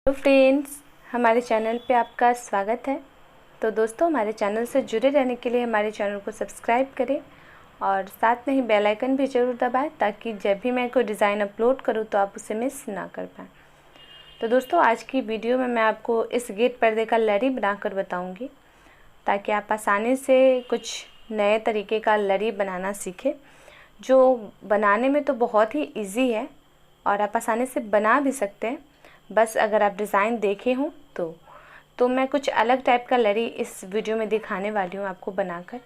Hello friends, हमारे channel पे आपका स्वागत है। तो दोस्तों, हमारे चैनल से जुड़े रहने के लिए हमारे चैनल को सब्सक्राइब करें और साथ में ही बेल आइकन भी ज़रूर दबाएं ताकि जब भी मैं कोई डिज़ाइन अपलोड करूं तो आप उसे मिस ना कर पाएँ। तो दोस्तों, आज की वीडियो में मैं आपको इस गेट पर्दे का लरी बनाकर बताऊंगी ताकि आप आसानी से कुछ नए तरीके का लरी बनाना सीखें, जो बनाने में तो बहुत ही ईजी है और आप आसानी से बना भी सकते हैं। बस अगर आप डिज़ाइन देखे हों तो मैं कुछ अलग टाइप का लरी इस वीडियो में दिखाने वाली हूँ आपको बनाकर।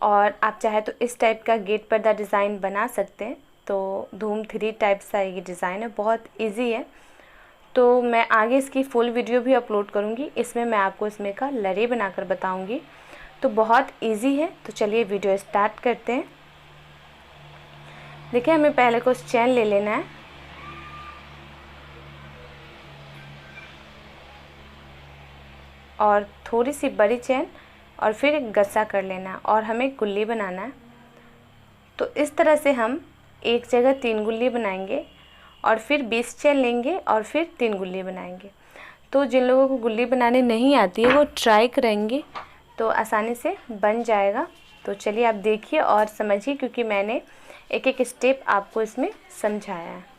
और आप चाहे तो इस टाइप का गेट पर्दा डिज़ाइन बना सकते हैं। तो धूम 3 टाइप सा ये डिज़ाइन है, बहुत इजी है। तो मैं आगे इसकी फुल वीडियो भी अपलोड करूँगी, इसमें मैं आपको इसमें का लरी बनाकर बताऊँगी। तो बहुत ईजी है। तो चलिए वीडियो स्टार्ट करते हैं। देखिए, हमें पहले कुछ चैन ले लेना है और थोड़ी सी बड़ी चैन और फिर एक गस्सा कर लेना है और हमें गुल्ली बनाना है। तो इस तरह से हम एक जगह 3 गुल्ली बनाएंगे और फिर 20 चैन लेंगे और फिर 3 गुल्ली बनाएंगे। तो जिन लोगों को गुल्ली बनाने नहीं आती है वो ट्राई करेंगे तो आसानी से बन जाएगा। तो चलिए आप देखिए और समझिए, क्योंकि मैंने एक एक स्टेप आपको इसमें समझाया है।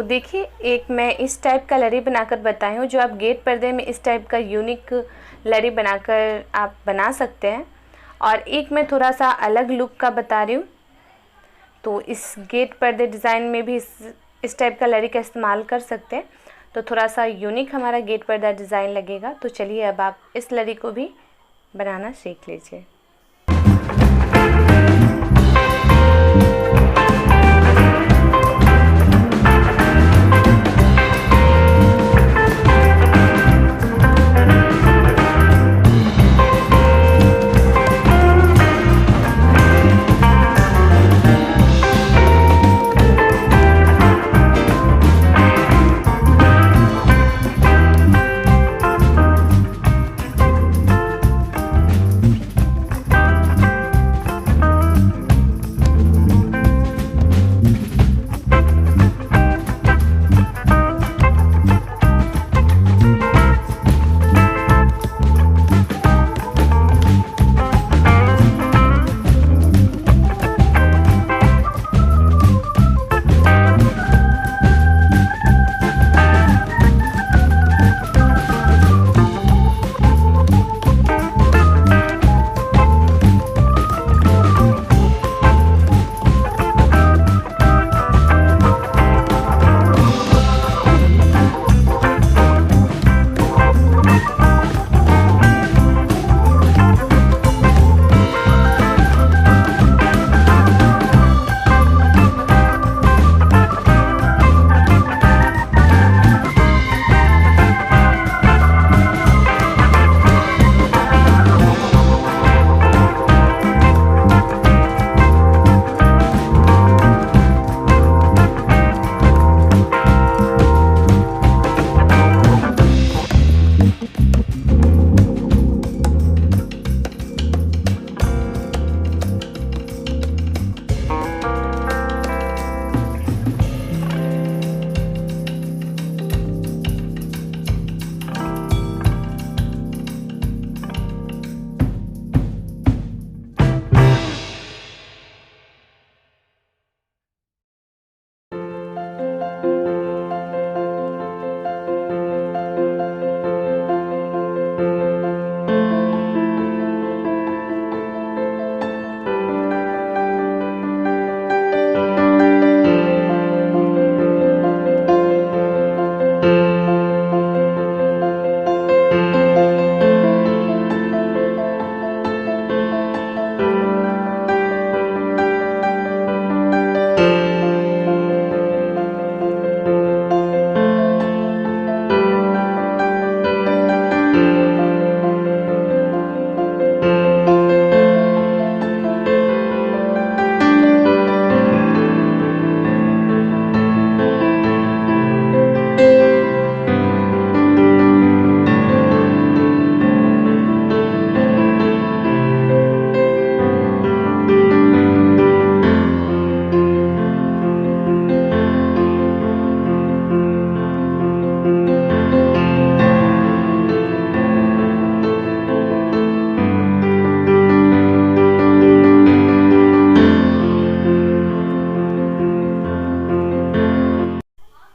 देखिए, एक मैं इस टाइप का लरी बनाकर बताई हूँ, जो आप गेट पर्दे में इस टाइप का यूनिक लरी बनाकर आप बना सकते हैं। और एक मैं थोड़ा सा अलग लुक का बता रही हूँ, तो इस गेट पर्दे डिज़ाइन में भी इस टाइप का लरी का इस्तेमाल कर सकते हैं, तो थोड़ा सा यूनिक हमारा गेट पर्दा डिज़ाइन लगेगा। तो चलिए अब आप इस लरी को भी बनाना सीख लीजिए।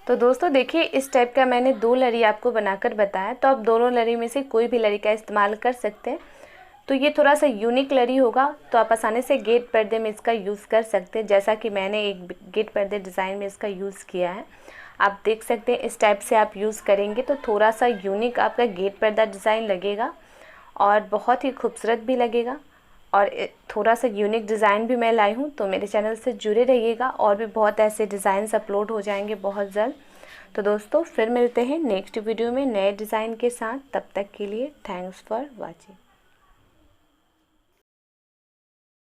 तो दोस्तों देखिए, इस टाइप का मैंने 2 लरी आपको बनाकर बताया, तो आप दोनों लरी में से कोई भी लरी का इस्तेमाल कर सकते हैं। तो ये थोड़ा सा यूनिक लरी होगा, तो आप आसानी से गेट पर्दे में इसका यूज़ कर सकते हैं, जैसा कि मैंने एक गेट पर्दे डिज़ाइन में इसका यूज़ किया है। आप देख सकते हैं, इस टाइप से आप यूज़ करेंगे तो थोड़ा सा यूनिक आपका गेट पर्दा डिज़ाइन लगेगा और बहुत ही खूबसूरत भी लगेगा। और थोड़ा सा यूनिक डिज़ाइन भी मैं लाई हूँ, तो मेरे चैनल से जुड़े रहिएगा, और भी बहुत ऐसे डिज़ाइंस अपलोड हो जाएंगे बहुत जल्द। तो दोस्तों फिर मिलते हैं नेक्स्ट वीडियो में नए डिज़ाइन के साथ। तब तक के लिए थैंक्स फॉर वॉचिंग।